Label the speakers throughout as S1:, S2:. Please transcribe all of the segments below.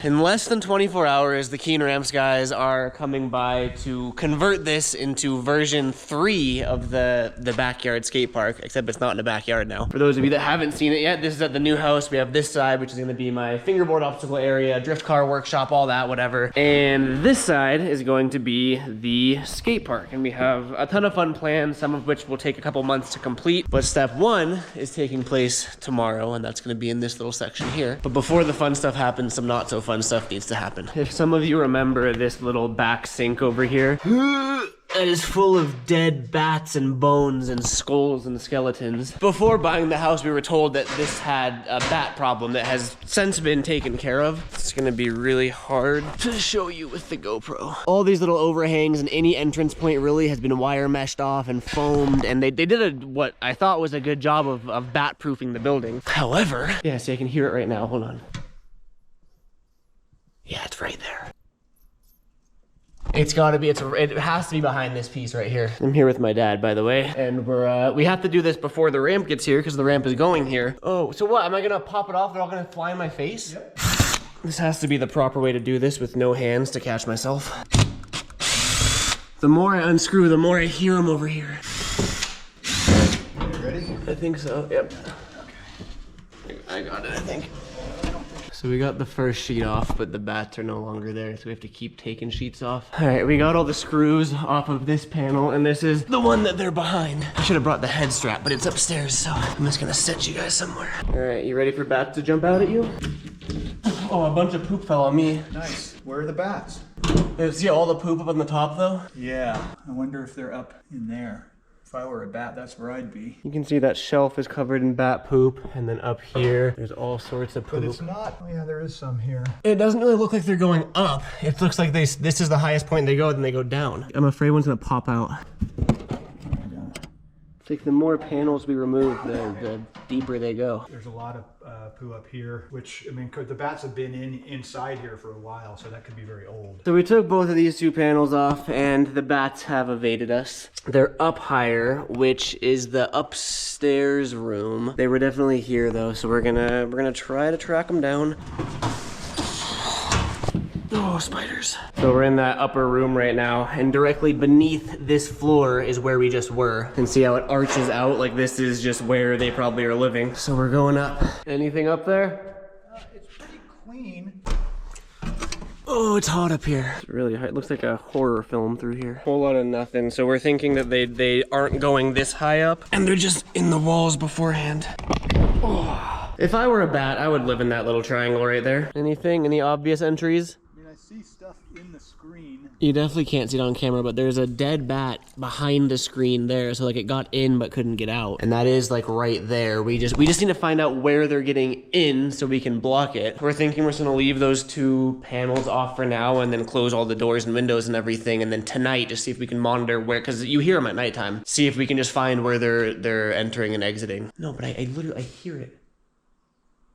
S1: In less than 24 hours, the Miniramp guys are coming by to convert this into version 3 of the backyard skate park, except it's not in the backyard now. For those of you that haven't seen it yet, this is at the new house. We have this side, which is gonna be my fingerboard obstacle area, drift car workshop, all that, whatever. And this side is going to be the skate park. And we have a ton of fun plans, some of which will take a couple months to complete. But step 1 is taking place tomorrow, and that's gonna be in this little section here. But before the fun stuff happens, some not so fun stuff needs to happen. If some of you remember this little back sink over here, that is full of dead bats and bones and skulls and skeletons. Before buying the house, we were told that this had a bat problem that has since been taken care of. It's gonna be really hard to show you with the GoPro. All these little overhangs and any entrance point really has been wire meshed off and foamed, and they did what I thought was a good job of bat proofing the building. However, yeah, see, I can hear it right now, hold on. Yeah, it's right there. It's gotta be, it has to be behind this piece right here. I'm here with my dad, by the way. And we have to do this before the ramp gets here because the ramp is going here. Oh, so what, am I gonna pop it off? They're all gonna fly in my face? Yep. This has to be the proper way to do this with no hands to catch myself. The more I unscrew, the more I hear them over here.
S2: You ready?
S1: I think so, yep. Okay. I got it, I think. So we got the first sheet off, but the bats are no longer there, so we have to keep taking sheets off. All right, we got all the screws off of this panel, and this is the one that they're behind. I should have brought the head strap, but it's upstairs, so I'm just gonna set you guys somewhere. All right, you ready for bats to jump out at you? Oh, a bunch of poop fell on me.
S2: Nice. Where are the bats?
S1: See all the poop up on the top, though?
S2: Yeah, I wonder if they're up in there. If I were a bat, that's where I'd be.
S1: You can see that shelf is covered in bat poop, and then up here, there's all sorts of poop.
S2: But it's not, oh yeah, there is some here.
S1: It doesn't really look like they're going up. It looks like this is the highest point they go, then they go down. I'm afraid one's gonna pop out. It's like the more panels we remove, the deeper they go.
S2: There's a lot of poo up here, which, I mean, the bats have been inside here for a while, so that could be very old.
S1: So we took both of these 2 panels off, and the bats have evaded us. They're up higher, which is the upstairs room. They were definitely here though, so we're gonna try to track them down. Oh, spiders. So we're in that upper room right now, and directly beneath this floor is where we just were. You can see how it arches out, like this is just where they probably are living. So we're going up. Anything up there?
S2: It's pretty clean.
S1: Oh, it's hot up here. It's really hot. It looks like a horror film through here. Whole lot of nothing. So we're thinking that they aren't going this high up, and they're just in the walls beforehand. Oh. If I were a bat, I would live in that little triangle right there. Anything? Any obvious entries?
S2: I see stuff in the screen.
S1: You definitely can't see it on camera, but there's a dead bat behind the screen there, so like it got in but couldn't get out. And that is like right there. We just need to find out where they're getting in so we can block it. We're thinking we're just gonna leave those 2 panels off for now and then close all the doors and windows and everything, and then tonight just see if we can monitor where, because you hear them at nighttime. See if we can just find where they're entering and exiting. No, but I literally hear it.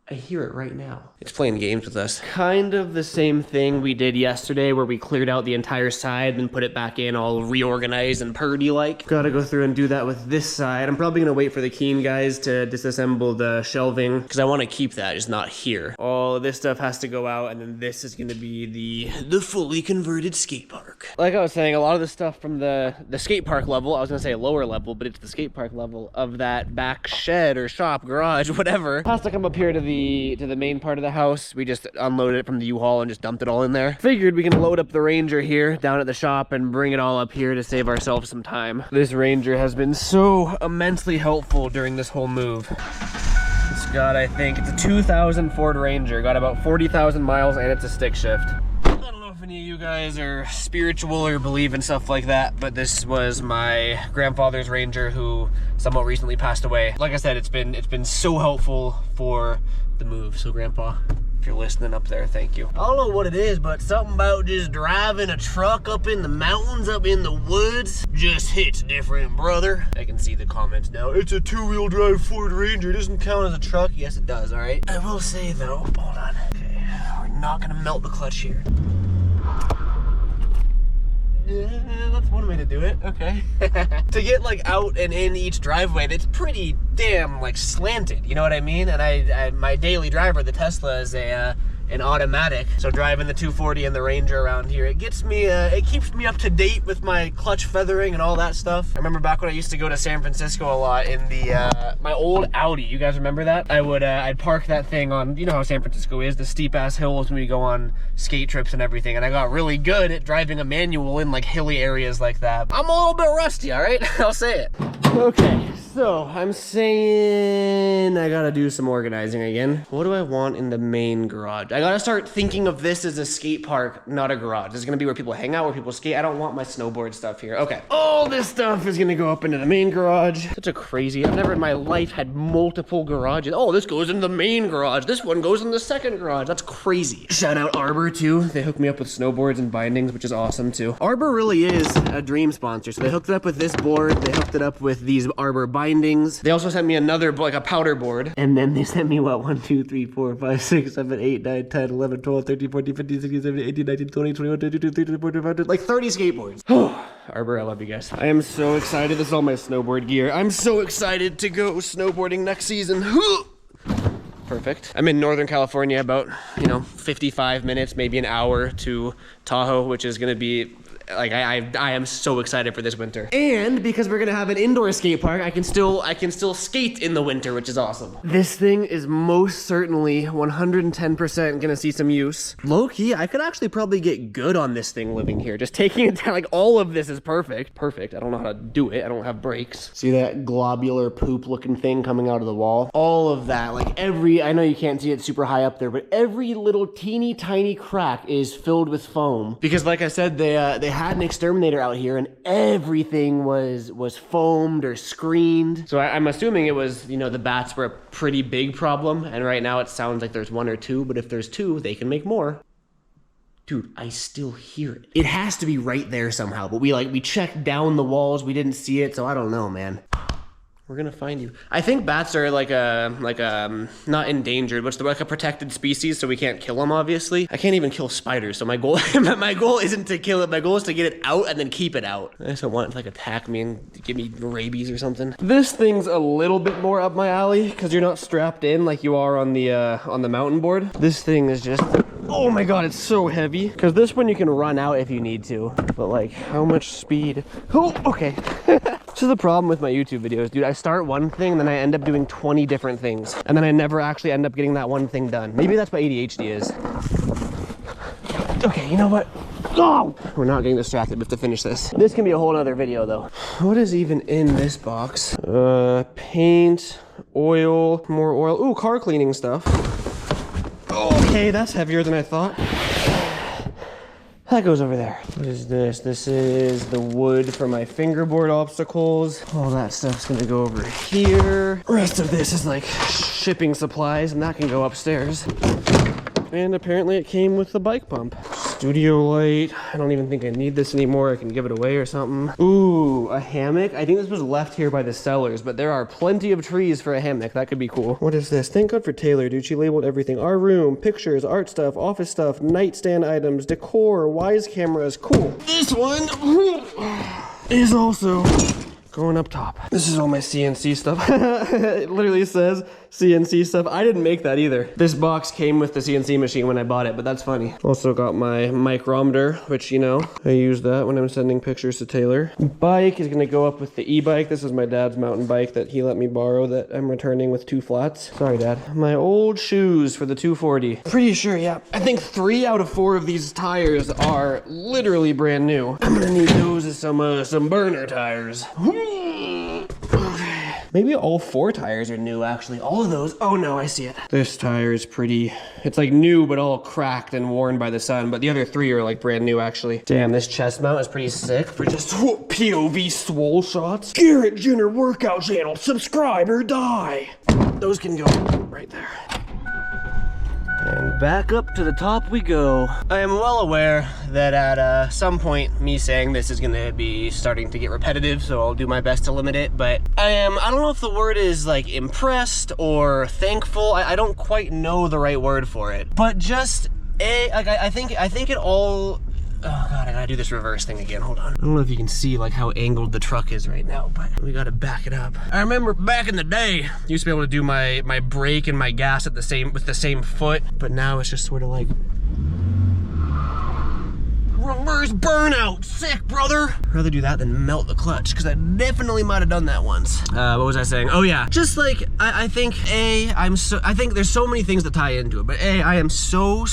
S1: I hear it right now. It's playing games with us. Kind of the same thing we did yesterday where we cleared out the entire side and put it back in all reorganized and purdy-like. Gotta go through and do that with this side. I'm probably gonna wait for the Keen guys to disassemble the shelving because I want to keep that, just not here. All of this stuff has to go out, and then this is gonna be the fully converted skate park. Like I was saying, a lot of the stuff from the skate park level, I was gonna say lower level, but it's the skate park level of that back shed or shop, garage, whatever, has to come up here to the main part of the house. We just unloaded it from the U-Haul and just dumped it all in there. Figured we can load up the Ranger here down at the shop and bring it all up here to save ourselves some time. This Ranger has been so immensely helpful during this whole move. It's got, I think, it's a 2000 Ford Ranger, got about 40,000 miles, and it's a stick shift. I don't know if any of you guys are spiritual or believe in stuff like that, but this was my grandfather's Ranger who somewhat recently passed away. Like I said, it's been so helpful for the move. So Grandpa, if you're listening up there, thank you. I don't know what it is, but something about just driving a truck up in the mountains, up in the woods, just hits different, brother. I can see the comments now. It's a 2-wheel drive Ford Ranger. It doesn't count as a truck. Yes, it does, all right? I will say though, hold on. Okay, we're not gonna melt the clutch here. Yeah, that's one way to do it. Okay. To get like out and in each driveway, that's pretty damn like slanted. You know what I mean? And I my daily driver, the Tesla, is an automatic. So driving the 240 and the Ranger around here, it gets me, it keeps me up to date with my clutch feathering and all that stuff. I remember back when I used to go to San Francisco a lot in the, my old Audi. You guys remember that? I'd park that thing on, you know how San Francisco is, the steep ass hills when we go on skate trips and everything. And I got really good at driving a manual in like hilly areas like that. I'm a little bit rusty, all right? I'll say it. Okay, so I'm saying I gotta do some organizing again. What do I want in the main garage? I gotta start thinking of this as a skate park, not a garage. This is gonna be where people hang out, where people skate. I don't want my snowboard stuff here. Okay, all this stuff is gonna go up into the main garage. Such a crazy, I've never in my life had multiple garages. Oh, this goes in the main garage. This one goes in the second garage. That's crazy. Shout out Arbor too. They hooked me up with snowboards and bindings, which is awesome too. Arbor really is a dream sponsor. So they hooked it up with this board. They hooked it up with these Arbor bindings. They also sent me another, like a powder board. And then they sent me what? 1, 2, 3, 4, 5, 6, 7, 8, 9, 10, 11, 12, 13, 14, 15, 16, 17, 18, 19, 20, 21, 22, 23, 24, 25, like 30 skateboards. Arbor, I love you guys. I am so excited. This is all my snowboard gear. I'm so excited to go snowboarding next season. Perfect. I'm in Northern California, about, 55 minutes, maybe an hour to Tahoe, which is gonna be like I am so excited for this winter. And because we're gonna have an indoor skate park, I can still skate in the winter, which is awesome. This thing is most certainly 110% gonna see some use. Low key, I could actually probably get good on this thing living here. Just taking it down, like all of this is perfect. Perfect. I don't know how to do it. I don't have brakes. See that globular poop looking thing coming out of the wall? All of that, like I know you can't see it super high up there, but every little teeny tiny crack is filled with foam. Because like I said, they had an exterminator out here and everything was foamed or screened. So I'm assuming it was, the bats were a pretty big problem. And right now it sounds like there's 1 or 2, but if there's 2, they can make more. Dude, I still hear it. It has to be right there somehow, but we checked down the walls. We didn't see it, so I don't know, man. We're gonna find you. I think bats are like a not endangered, but like a protected species, so we can't kill them, obviously. I can't even kill spiders, so my goal isn't to kill it. My goal is to get it out and then keep it out. I just don't want it to like attack me and give me rabies or something. This thing's a little bit more up my alley because you're not strapped in like you are on the mountain board. This thing is just, oh my god, it's so heavy. Because this one you can run out if you need to, but like how much speed? Oh, okay. This is the problem with my YouTube videos, dude. I start one thing and then I end up doing 20 different things. And then I never actually end up getting that one thing done. Maybe that's what ADHD is. Okay, you know what? Oh! We're not getting distracted. We have to finish this. This can be a whole other video though. What is even in this box? Paint, oil, more oil. Ooh, car cleaning stuff. Okay, that's heavier than I thought. That goes over there. What is this? This is the wood for my fingerboard obstacles. All that stuff's gonna go over here. The rest of this is like shipping supplies, and that can go upstairs. And apparently it came with the bike pump. Studio light. I don't even think I need this anymore. I can give it away or something. Ooh, a hammock. I think this was left here by the sellers, but there are plenty of trees for a hammock. That could be cool. What is this? Thank God for Taylor, dude. She labeled everything. Our room, pictures, art stuff, office stuff, nightstand items, decor, wise cameras. Cool. This one is also going up top. This is all my CNC stuff. It literally says CNC stuff. I didn't make that either. This box came with the CNC machine when I bought it, but that's funny. Also got my micrometer, which, I use that when I'm sending pictures to Taylor. Bike is gonna go up with the e-bike. This is my dad's mountain bike that he let me borrow that I'm returning with 2 flats. Sorry, Dad. My old shoes for the 240. Pretty sure, yeah. I think 3 out of 4 of these tires are literally brand new. I'm gonna need those as some burner tires. Maybe all 4 tires are new, actually. All of those. Oh no, I see it. This tire is pretty, it's like new, but all cracked and worn by the sun. But the other 3 are like brand new, actually. Damn, this chest mount is pretty sick for just POV swole shots. Garrett Ginner workout channel, subscribe or die. Those can go right there. And back up to the top we go. I am well aware that at some point, me saying this is gonna be starting to get repetitive, so I'll do my best to limit it, but I don't know if the word is like impressed or thankful. I don't quite know the right word for it, but just I think it all Oh God, I gotta do this reverse thing again. Hold on. I don't know if you can see like how angled the truck is right now, but we gotta back it up. I remember back in the day, used to be able to do my brake and my gas at with the same foot, but now it's just sort of like reverse burnout. Sick, brother. I'd rather do that than melt the clutch, because I definitely might have done that once. What was I saying? Oh yeah, just like I think I think there's so many things that tie into it, but I am so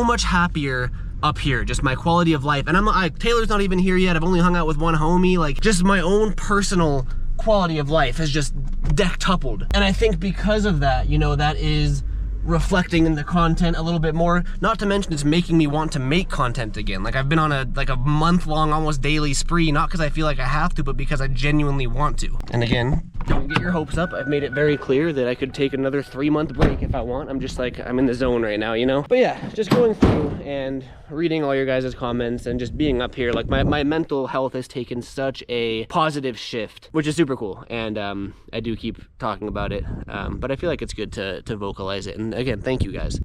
S1: much happier up here, just my quality of life. And Taylor's not even here yet. I've only hung out with one homie. Like, just my own personal quality of life has just dectupled. And I think because of that, you know, that is reflecting in the content a little bit more. Not to mention it's making me want to make content again. Like, I've been on a month-long, almost daily spree, not because I feel like I have to, but because I genuinely want to. And again, don't get your hopes up. I've made it very clear that I could take another 3-month break if I want. I'm just like, I'm in the zone right now, you know? But yeah, just going through and reading all your guys' comments and just being up here, like my mental health has taken such a positive shift, which is super cool. And I do keep talking about it, but I feel like it's good to vocalize it. And again, thank you guys.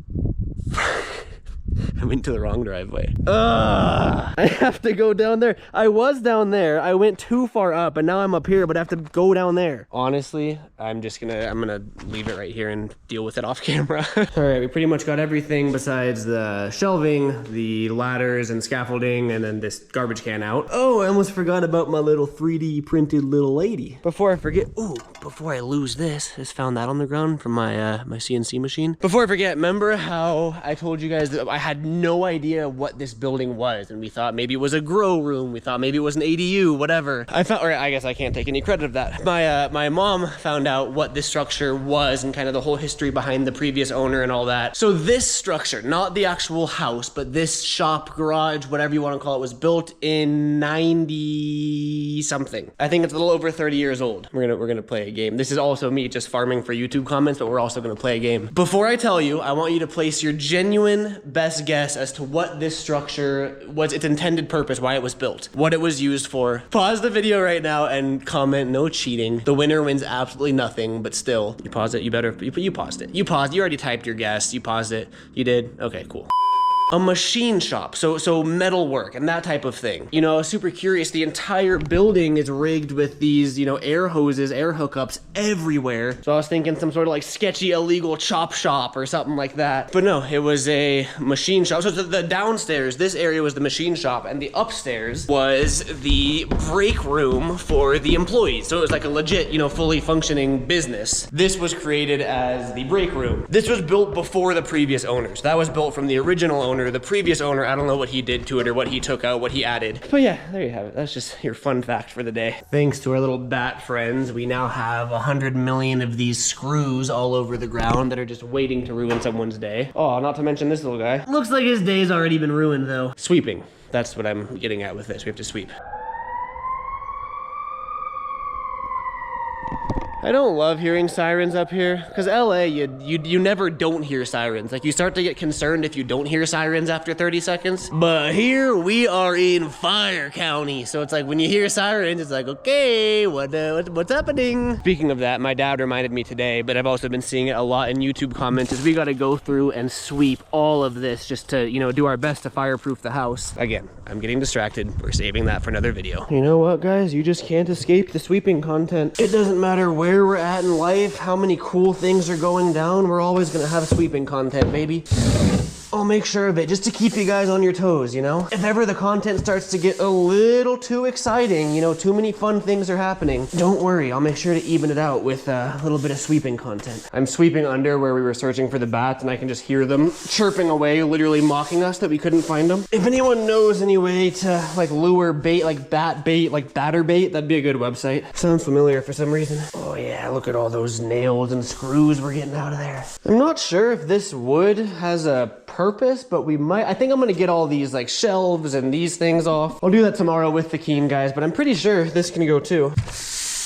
S1: I went to the wrong driveway. I have to go down there. I was down there. I went too far up, and now I'm up here, but I have to go down there. Honestly, I'm gonna leave it right here and deal with it off camera. All right, we pretty much got everything besides the shelving, the ladders and scaffolding, and then this garbage can out. Oh, I almost forgot about my little 3D printed little lady. Before I forget, before I lose this, I just found that on the ground from my my CNC machine. Before I forget, remember how I told you guys that I had no idea what this building was, and we thought maybe it was a grow room, we thought maybe it was an ADU, whatever. I guess I can't take any credit of that. My mom found out what this structure was and kind of the whole history behind the previous owner and all that. So this structure, not the actual house, but this shop, garage, whatever you want to call it, was built in 90 something. I think it's a little over 30 years old. We're gonna play a game. This is also me just farming for YouTube comments, but we're also gonna play a game. Before I tell you, I want you to place your genuine best guess as to what this structure was, its intended purpose, why it was built, what it was used for. Pause the video right now and comment. No cheating. The winner wins absolutely nothing, but still, you paused it. You paused it. You paused. You already typed your guess. You paused it. You did? Okay, cool. A machine shop, so metal work and that type of thing. You know, I was super curious. The entire building is rigged with these, you know, air hoses, air hookups everywhere. So I was thinking some sort of like sketchy illegal chop shop or something like that. But no, it was a machine shop. So the downstairs, this area was the machine shop, and the upstairs was the break room for the employees. So it was like a legit, you know, fully functioning business. This was created as the break room. This was built before the previous owners. That was built from the original owner. The previous owner, I don't know what he did to it or what he took out, what he added. But yeah, there you have it. That's just your fun fact for the day. Thanks to our little bat friends, we now have 100 million of these screws all over the ground that are just waiting to ruin someone's day. Oh, not to mention this little guy. Looks like his day's already been ruined though. Sweeping. That's what I'm getting at with this. We have to sweep. I don't love hearing sirens up here, because LA, you never don't hear sirens. Like, you start to get concerned if you don't hear sirens after 30 seconds. But here we are in Fire County, so it's like when you hear sirens, it's like, okay, what's happening? Speaking of that, my dad reminded me today, but I've also been seeing it a lot in YouTube comments, is we got to go through and sweep all of this just to, you know, do our best to fireproof the house. Again, I'm getting distracted. We're saving that for another video. You know what, guys? You just can't escape the sweeping content. It doesn't matter where we're at in life, how many cool things are going down, we're always gonna have sweeping content, baby. I'll make sure of it just to keep you guys on your toes, you know? If ever the content starts to get a little too exciting, you know, too many fun things are happening, don't worry, I'll make sure to even it out with a little bit of sweeping content. I'm sweeping under where we were searching for the bats, and I can just hear them chirping away, literally mocking us that we couldn't find them. If anyone knows any way to like lure bait, like bat bait, like batter bait, that'd be a good website. Sounds familiar for some reason. Oh yeah, look at all those nails and screws we're getting out of there. I'm not sure if this wood has a purpose, but we might. I think I'm gonna get all these like shelves and these things off. I'll do that tomorrow with the Keen guys, but I'm pretty sure this can go too.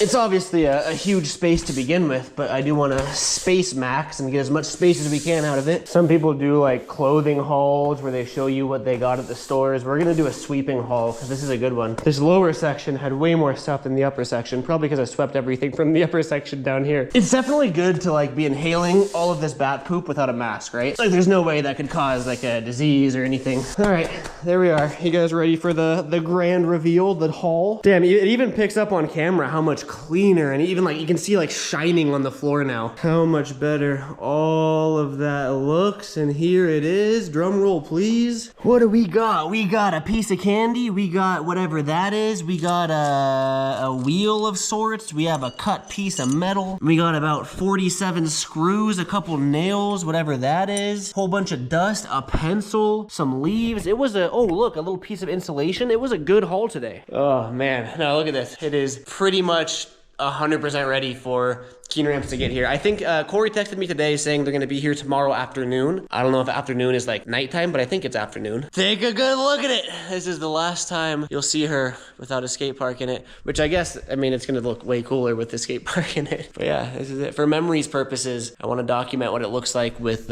S1: It's obviously a huge space to begin with, but I do want to space max and get as much space as we can out of it. Some people do like clothing hauls where they show you what they got at the stores. We're gonna do a sweeping haul because this is a good one. This lower section had way more stuff than the upper section, probably because I swept everything from the upper section down here. It's definitely good to like be inhaling all of this bat poop without a mask, right? Like there's no way that could cause like a disease or anything. All right, there we are. You guys ready for the grand reveal, the haul? Damn, it even picks up on camera how much cleaner, and even like you can see like shining on the floor now. How much better all of that looks, and here it is. Drum roll, please. What do we got? We got a piece of candy. We got whatever that is. We got a wheel of sorts. We have a cut piece of metal. We got about 47 screws, a couple nails, whatever that is. Whole bunch of dust, a pencil, some leaves. It was oh look, a little piece of insulation. It was a good haul today. Oh man, now look at this. It is pretty much 100% ready for Miniramps to get here. I think Corey texted me today saying they're gonna be here tomorrow afternoon. I don't know if afternoon is like nighttime, but I think it's afternoon. Take a good look at it. This is the last time you'll see her without a skate park in it, which I guess, I mean, it's gonna look way cooler with the skate park in it. But yeah, this is it. For memories purposes, I wanna document what it looks like with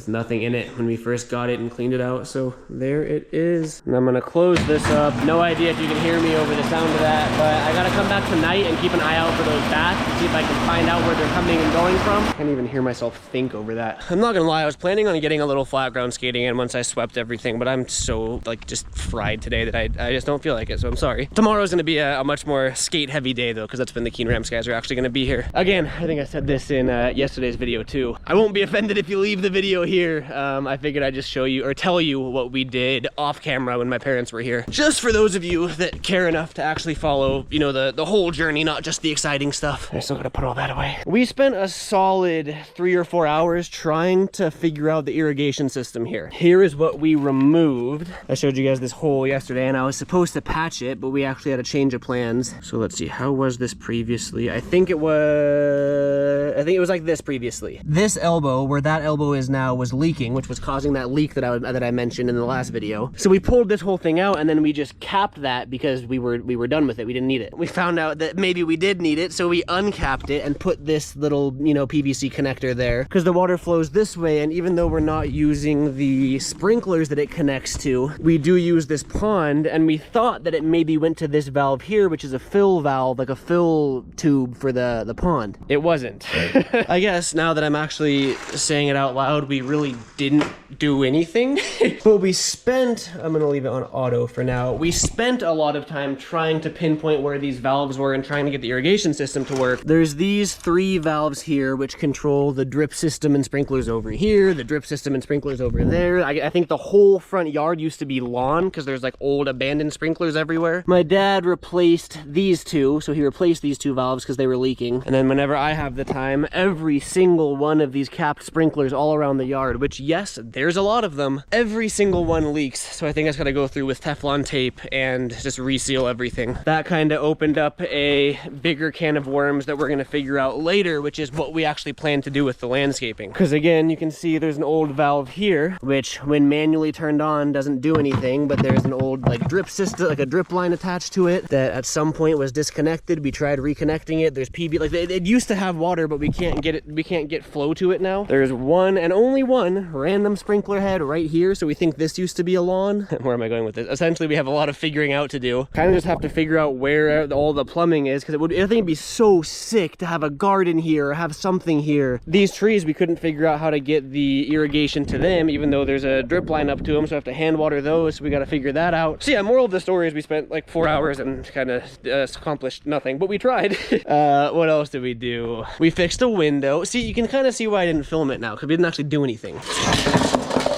S1: nothing in it when we first got it and cleaned it out. So there it is. And I'm gonna close this up. No idea if you can hear me over the sound of that, but I gotta come back tonight and keep an eye out for those bats to see if I can find out where they're coming and going from. I can't even hear myself think over that. I'm not gonna lie, I was planning on getting a little flat ground skating in once I swept everything, but I'm so like just fried today that I just don't feel like it, so I'm sorry. Tomorrow's gonna be a much more skate heavy day though, because that's when the Miniramp guys are actually gonna be here. Again, I think I said this in yesterday's video too. I won't be offended if you leave the video here. I figured I'd just show you or tell you what we did off camera when my parents were here. Just for those of you that care enough to actually follow, you know, the whole journey, not just the exciting stuff. I still gotta put all that away. We spent a solid 3 or 4 hours trying to figure out the irrigation system here. Here is what we removed. I showed you guys this hole yesterday and I was supposed to patch it, but we actually had a change of plans. So let's see, how was this previously? I think it was like this previously. This elbow, where that elbow is now, was leaking, which was causing that leak that I mentioned in the last video. So we pulled this whole thing out and then we just capped that because we were done with it. We didn't need it. We found out that maybe we did need it, so we uncapped it and put this little, you know, PVC connector there because the water flows this way, and even though we're not using the sprinklers that it connects to, we do use this pond, and we thought that it maybe went to this valve here, which is a fill valve, like a fill tube for the pond. It wasn't. I guess now that I'm actually saying it out loud, we really didn't do anything. But we spent, I'm gonna leave it on auto for now, we spent a lot of time trying to pinpoint where these valves were and trying to get the irrigation system to work. There's these 3 valves here which control the drip system and sprinklers over here, the drip system and sprinklers over there. I think the whole front yard used to be lawn because there's like old abandoned sprinklers everywhere. My dad replaced these 2, so he replaced these 2 valves because they were leaking. And then whenever I have the time, every single one of these capped sprinklers all around the yard, which yes, there's a lot of them, every single one leaks. So I think I just gotta go through with Teflon tape and just reseal everything. That kind of opened up a bigger can of worms that we're gonna figure out later, which is what we actually plan to do with the landscaping. Because again, you can see there's an old valve here, which when manually turned on doesn't do anything, but there's an old like drip system, like a drip line attached to it that at some point was disconnected. We tried reconnecting it. There's PB, like it used to have water, but we can't get flow to it now. There's one and only one random sprinkler head right here, so we think this used to be a lawn. Where am I going with this? Essentially, we have a lot of figuring out to do. Kind of just have to figure out where all the plumbing is, because I think it'd be so sick to have a garden here or have something here. These trees, we couldn't figure out how to get the irrigation to them, even though there's a drip line up to them, so I have to hand water those, so we got to figure that out. So yeah, moral of the story is we spent like 4 hours and kind of accomplished nothing, but we tried. What else did we do? We fixed a window. See, you can kind of see why I didn't film it now, because we didn't actually do anything.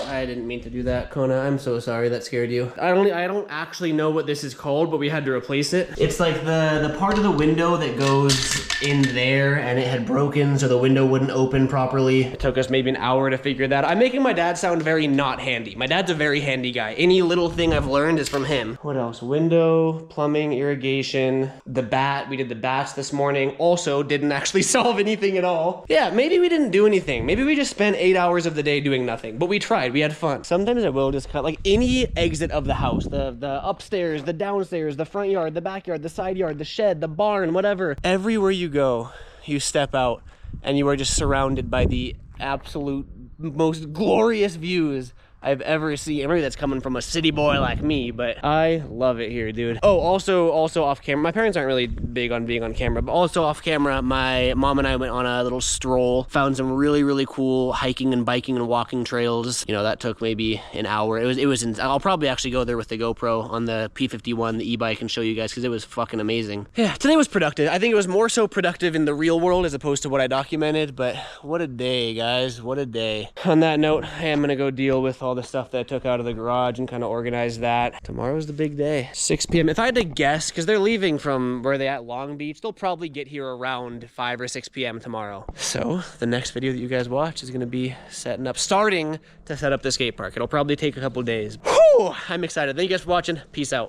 S1: I didn't mean to do that, Kona. I'm so sorry that scared you. I don't actually know what this is called, but we had to replace it. It's like the part of the window that goes in there, and it had broken, so the window wouldn't open properly. It took us maybe an hour to figure that out. I'm making my dad sound very not handy. My dad's a very handy guy. Any little thing I've learned is from him. What else? Window, plumbing, irrigation, the bat. We did the bats this morning. Also didn't actually solve anything at all. Yeah, maybe we didn't do anything. Maybe we just spent 8 hours of the day doing nothing, but we tried. We had fun. Sometimes I will just cut like any exit of the house, the upstairs, the downstairs, the front yard, the backyard, the side yard, the shed, the barn, whatever. Everywhere you go, you step out and you are just surrounded by the absolute most glorious views I've ever seen. Maybe that's coming from a city boy like me, but I love it here, dude. Oh, also off camera, my parents aren't really big on being on camera, but also off camera, my mom and I went on a little stroll, found some really cool hiking and biking and walking trails. You know, that took maybe an hour. I'll probably actually go there with the GoPro on the P51, the e-bike, and show you guys because it was fucking amazing. Yeah, today was productive. I think it was more so productive in the real world as opposed to what I documented, but what a day, guys, what a day. On that note, I am gonna go deal with all the stuff that I took out of the garage and kind of organize that. Tomorrow's the big day. 6 p.m. If I had to guess, because they're leaving from where they at, Long Beach, they'll probably get here around 5 or 6 p.m. tomorrow. So the next video that you guys watch is gonna be starting to set up the skate park. It'll probably take a couple days. Whew, I'm excited. Thank you guys for watching. Peace out.